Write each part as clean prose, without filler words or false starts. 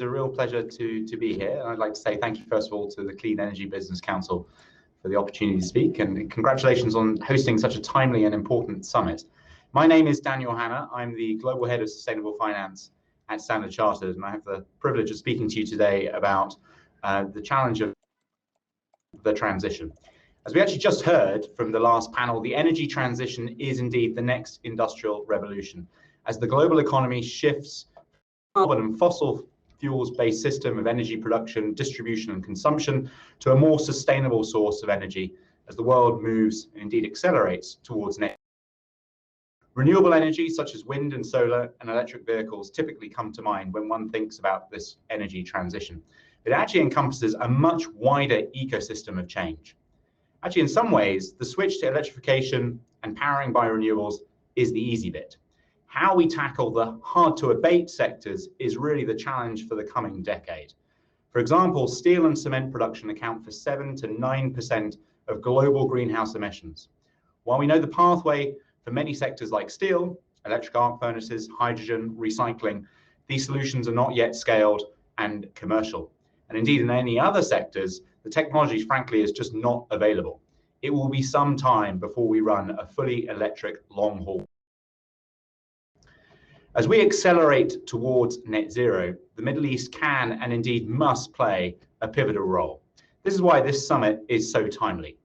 a real pleasure to be here. And I'd like to say thank you, first of all, to the Clean Energy Business Council for the opportunity to speak, and congratulations on hosting such a timely and important summit. My name is Daniel Hanna. I'm the Global Head of Sustainable Finance at Standard Chartered, and I have the privilege of speaking to you today about the challenge of the transition. As we actually just heard from the last panel, the energy transition is indeed the next industrial revolution, as the global economy shifts carbon and fossil fuels-based system of energy production, distribution and consumption to a more sustainable source of energy as the world moves and indeed accelerates towards net. Renewable energy such as wind and solar and electric vehicles typically come to mind when one thinks about this energy transition. It actually encompasses a much wider ecosystem of change. Actually, in some ways, the switch to electrification and powering by renewables is the easy bit. How we tackle the hard-to-abate sectors is really the challenge for the coming decade. For example, steel and cement production account for 7 to 9% of global greenhouse emissions. While we know the pathway for many sectors like steel, electric arc furnaces, hydrogen, recycling, these solutions are not yet scaled and commercial. And indeed, in any other sectors, the technology, frankly, is just not available. It will be some time before we run a fully electric long haul. As we accelerate towards net zero, the Middle East can and indeed must play a pivotal role. This is why this summit is so timely.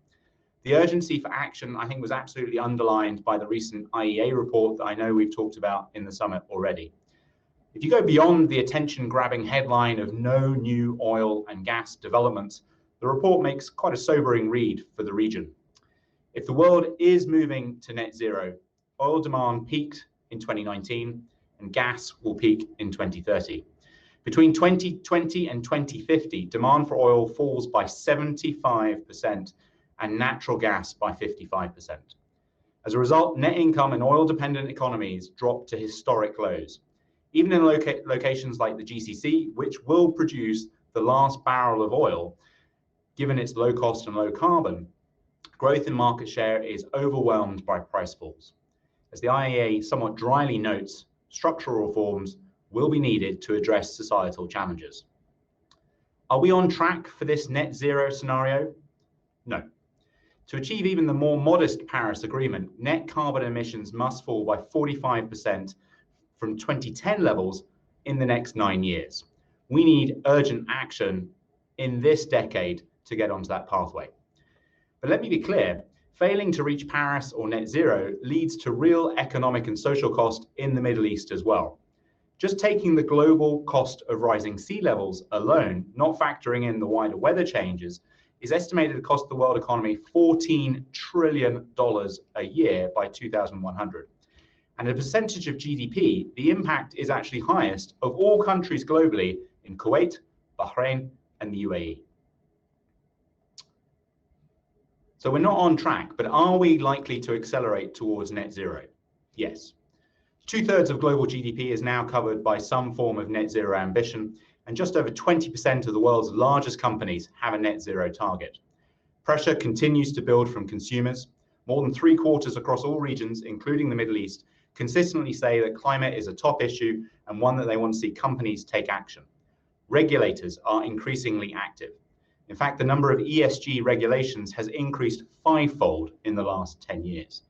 The urgency for action, I think, was absolutely underlined by the recent IEA report that I know we've talked about in the summit already. If you go beyond the attention-grabbing headline of no new oil and gas developments, the report makes quite a sobering read for the region. If the world is moving to net zero, oil demand peaked in 2019, and gas will peak in 2030. Between 2020 and 2050, demand for oil falls by 75% and natural gas by 55%. As a result, net income in oil-dependent economies drop to historic lows. Even in locations like the GCC, which will produce the last barrel of oil, given its low cost and low carbon, growth in market share is overwhelmed by price falls. As the IEA somewhat dryly notes, structural reforms will be needed to address societal challenges. Are we on track for this net zero scenario? No. To achieve even the more modest Paris Agreement, net carbon emissions must fall by 45% from 2010 levels in the next 9 years. We need urgent action in this decade to get onto that pathway. But let me be clear, failing to reach Paris or net zero leads to real economic and social cost in the Middle East as well. Just taking the global cost of rising sea levels alone, not factoring in the wider weather changes, is estimated to cost the world economy $14 trillion a year by 2100. And as a percentage of GDP, the impact is actually highest of all countries globally in Kuwait, Bahrain, and the UAE. So we're not on track, but are we likely to accelerate towards net zero? Yes. 2/3 of global GDP is now covered by some form of net zero ambition, and just over 20% of the world's largest companies have a net zero target. Pressure continues to build from consumers. More than 3/4 across all regions, including the Middle East, consistently say that climate is a top issue and one that they want to see companies take action. Regulators are increasingly active. In fact, the number of ESG regulations has increased 5-fold in the last 10 years.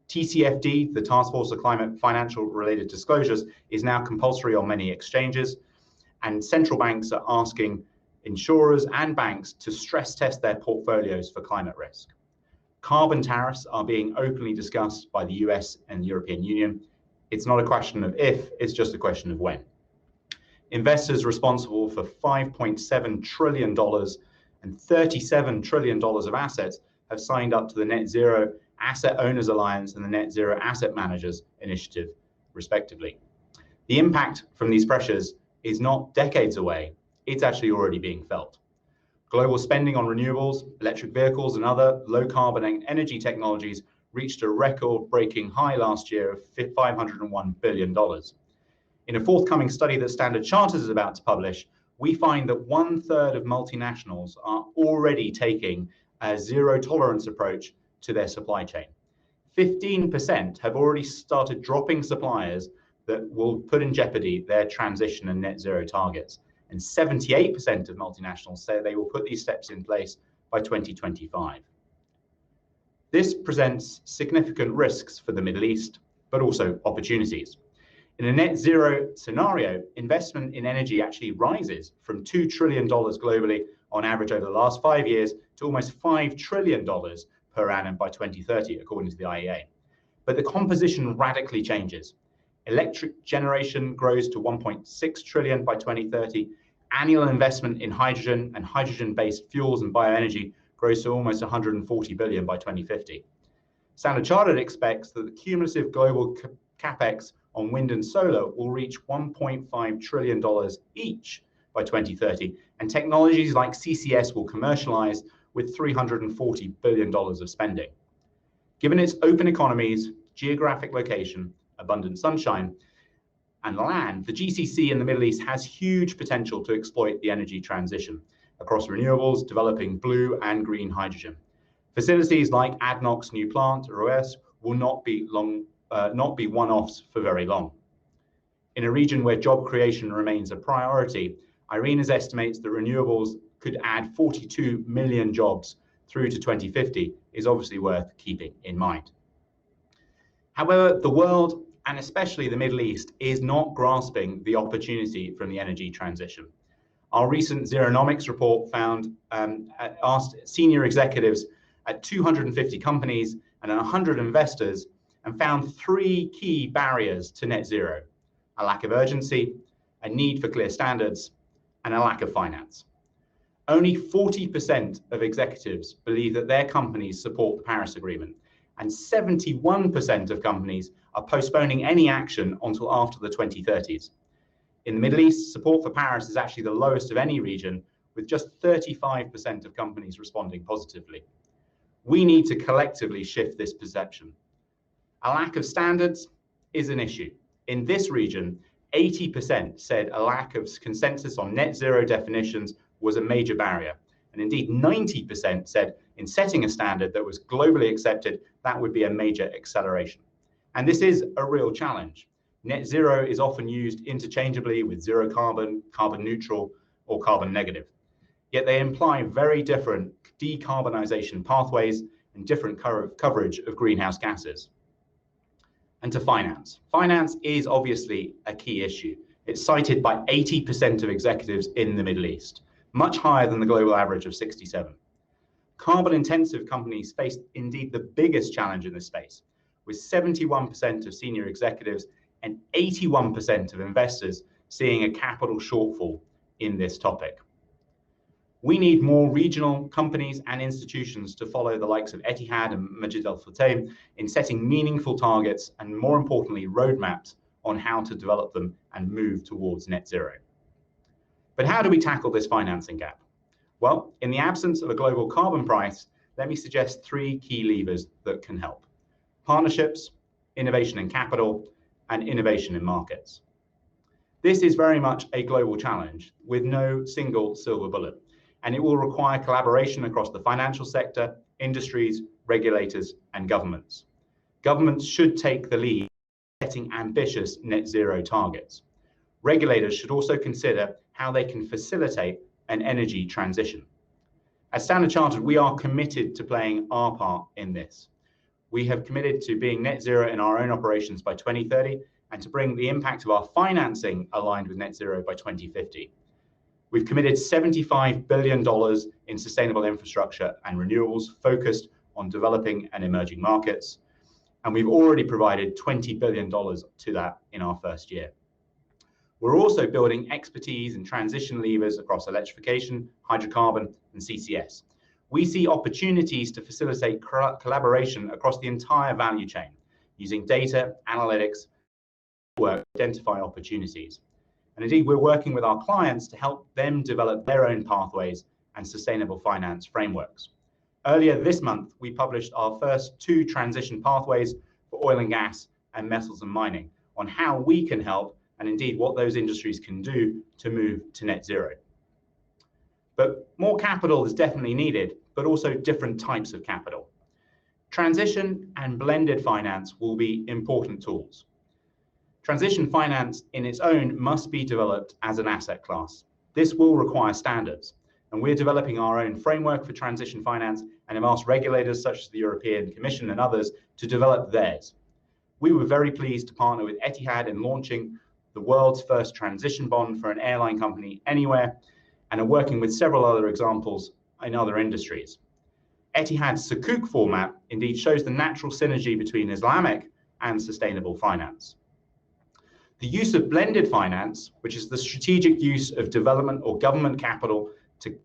TCFD, the Task Force of Climate Financial Related Disclosures, is now compulsory on many exchanges, and central banks are asking insurers and banks to stress test their portfolios for climate risk. Carbon tariffs are being openly discussed by the US and the European Union. It's not a question of if, it's just a question of when. Investors responsible for $5.7 trillion and $37 trillion of assets have signed up to the Net Zero Asset Owners Alliance and the Net Zero Asset Managers Initiative, respectively. The impact from these pressures is not decades away, it's actually already being felt. Global spending on renewables, electric vehicles, and other low-carbon energy technologies reached a record-breaking high last year of $501 billion. In a forthcoming study that Standard Chartered is about to publish, we find that 1/3 of multinationals are already taking a zero-tolerance approach to their supply chain. 15% have already started dropping suppliers that will put in jeopardy their transition and net zero targets. and 78% of multinationals say they will put these steps in place by 2025. This presents significant risks for the Middle East, but also opportunities. In a net zero scenario, investment in energy actually rises from $2 trillion globally on average over the last 5 years to almost $5 trillion per annum by 2030, according to the IEA. But the composition radically changes. Electric generation grows to 1.6 trillion by 2030. Annual investment in hydrogen and hydrogen-based fuels and bioenergy grows to almost 140 billion by 2050. Standard Chartered expects that the cumulative global capex on wind and solar will reach $1.5 trillion each by 2030, and technologies like CCS will commercialize with $340 billion of spending. Given its open economies, geographic location, abundant sunshine, and land, the GCC in the Middle East has huge potential to exploit the energy transition across renewables, developing blue and green hydrogen. Facilities like ADNOC's new plant, Ruwais, will not be one-offs for very long. In a region where job creation remains a priority, IRENA's estimates that renewables could add 42 million jobs through to 2050 is obviously worth keeping in mind. However, the world, and especially the Middle East, is not grasping the opportunity from the energy transition. Our recent Zeronomics report asked senior executives at 250 companies and 100 investors and found 3 key barriers to net zero: a lack of urgency, a need for clear standards, and a lack of finance. Only 40% of executives believe that their companies support the Paris Agreement, and 71% of companies are postponing any action until after the 2030s. In the Middle East, support for Paris is actually the lowest of any region, with just 35% of companies responding positively. We need to collectively shift this perception. A lack of standards is an issue. In this region, 80% said a lack of consensus on net zero definitions was a major barrier. And indeed, 90% said in setting a standard that was globally accepted, that would be a major acceleration. And this is a real challenge. Net zero is often used interchangeably with zero carbon, carbon neutral, or carbon negative. Yet they imply very different decarbonization pathways and different coverage of greenhouse gases. And to finance. Finance is obviously a key issue. It's cited by 80% of executives in the Middle East, much higher than the global average of 67. Carbon-intensive companies face indeed the biggest challenge in this space, with 71% of senior executives and 81% of investors seeing a capital shortfall in this topic. We need more regional companies and institutions to follow the likes of Etihad and Majid Al Futtaim in setting meaningful targets and, more importantly, roadmaps on how to develop them and move towards net zero. But how do we tackle this financing gap? Well, in the absence of a global carbon price, let me suggest 3 key levers that can help: partnerships, innovation in capital, and innovation in markets. This is very much a global challenge with no single silver bullet, and it will require collaboration across the financial sector, industries, regulators, and governments. Governments should take the lead in setting ambitious net zero targets. Regulators should also consider how they can facilitate an energy transition. At Standard Chartered, we are committed to playing our part in this. We have committed to being net zero in our own operations by 2030 and to bring the impact of our financing aligned with net zero by 2050. We've committed $75 billion in sustainable infrastructure and renewables focused on developing and emerging markets, and we've already provided $20 billion to that in our first year. We're also building expertise and transition levers across electrification, hydrocarbon, and CCS. We see opportunities to facilitate collaboration across the entire value chain, using data, analytics, work to identify opportunities. And indeed, we're working with our clients to help them develop their own pathways and sustainable finance frameworks. Earlier this month, we published our first 2 transition pathways for oil and gas and metals and mining on how we can help and indeed what those industries can do to move to net zero. But more capital is definitely needed, but also different types of capital. Transition and blended finance will be important tools. Transition finance in its own must be developed as an asset class. This will require standards, and we're developing our own framework for transition finance and have asked regulators such as the European Commission and others to develop theirs. We were very pleased to partner with Etihad in launching the world's first transition bond for an airline company anywhere, and are working with several other examples in other industries. Etihad's Sukuk format indeed shows the natural synergy between Islamic and sustainable finance. The use of blended finance, which is the strategic use of development or government capital to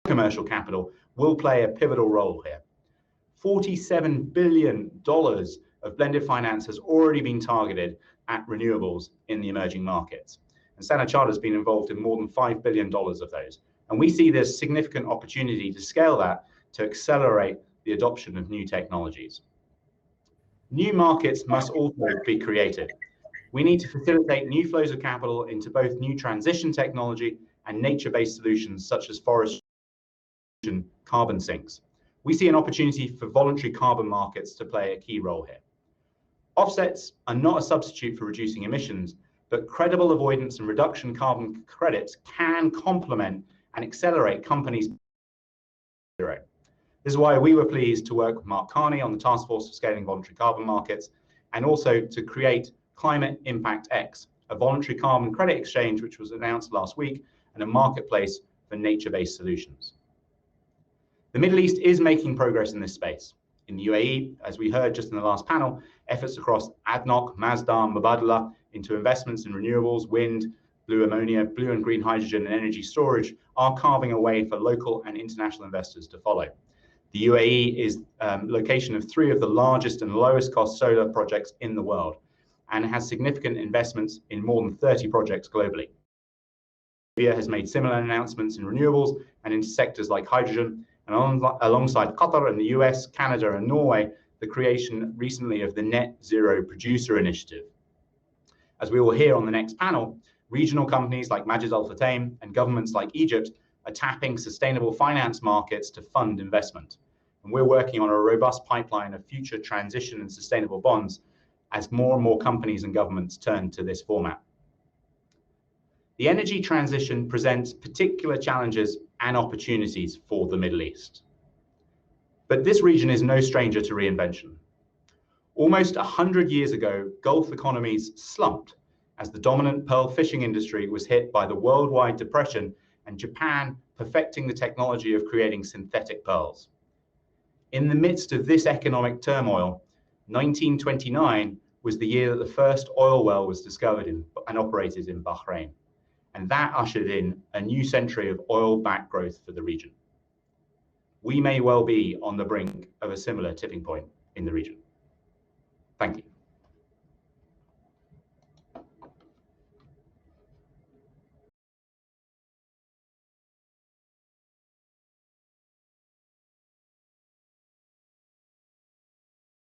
commercial capital, will play a pivotal role here. $47 billion of blended finance has already been targeted at renewables in the emerging markets. And Standard Chartered has been involved in more than $5 billion of those. And we see there's significant opportunity to scale that to accelerate the adoption of new technologies. New markets must also be created. We need to facilitate new flows of capital into both new transition technology and nature-based solutions such as forest and carbon sinks. We see an opportunity for voluntary carbon markets to play a key role here. Offsets are not a substitute for reducing emissions, but credible avoidance and reduction carbon credits can complement and accelerate companies' zero. This is why we were pleased to work with Mark Carney on the Task Force for Scaling Voluntary Carbon Markets, and also to create Climate Impact X, a voluntary carbon credit exchange which was announced last week, and a marketplace for nature-based solutions. The Middle East is making progress in this space. In the UAE, as we heard just in the last panel, efforts across ADNOC, Masdar, Mubadala into investments in renewables, wind, blue ammonia, blue and green hydrogen, and energy storage are carving a way for local and international investors to follow. The UAE is location of 3 of the largest and lowest cost solar projects in the world, and has significant investments in more than 30 projects globally. India has made similar announcements in renewables and in sectors like hydrogen, and alongside Qatar and the US, Canada, and Norway, the creation recently of the Net Zero Producer Initiative. As we will hear on the next panel, regional companies like Majid Al Futtaim and governments like Egypt are tapping sustainable finance markets to fund investment. And we're working on a robust pipeline of future transition and sustainable bonds as more and more companies and governments turn to this format. The energy transition presents particular challenges and opportunities for the Middle East. But this region is no stranger to reinvention. Almost 100 years ago, Gulf economies slumped as the dominant pearl fishing industry was hit by the worldwide depression and Japan perfecting the technology of creating synthetic pearls. In the midst of this economic turmoil, 1929 was the year that the first oil well was discovered and operated in Bahrain. And that ushered in a new century of oil-backed growth for the region. We may well be on the brink of a similar tipping point in the region. Thank you.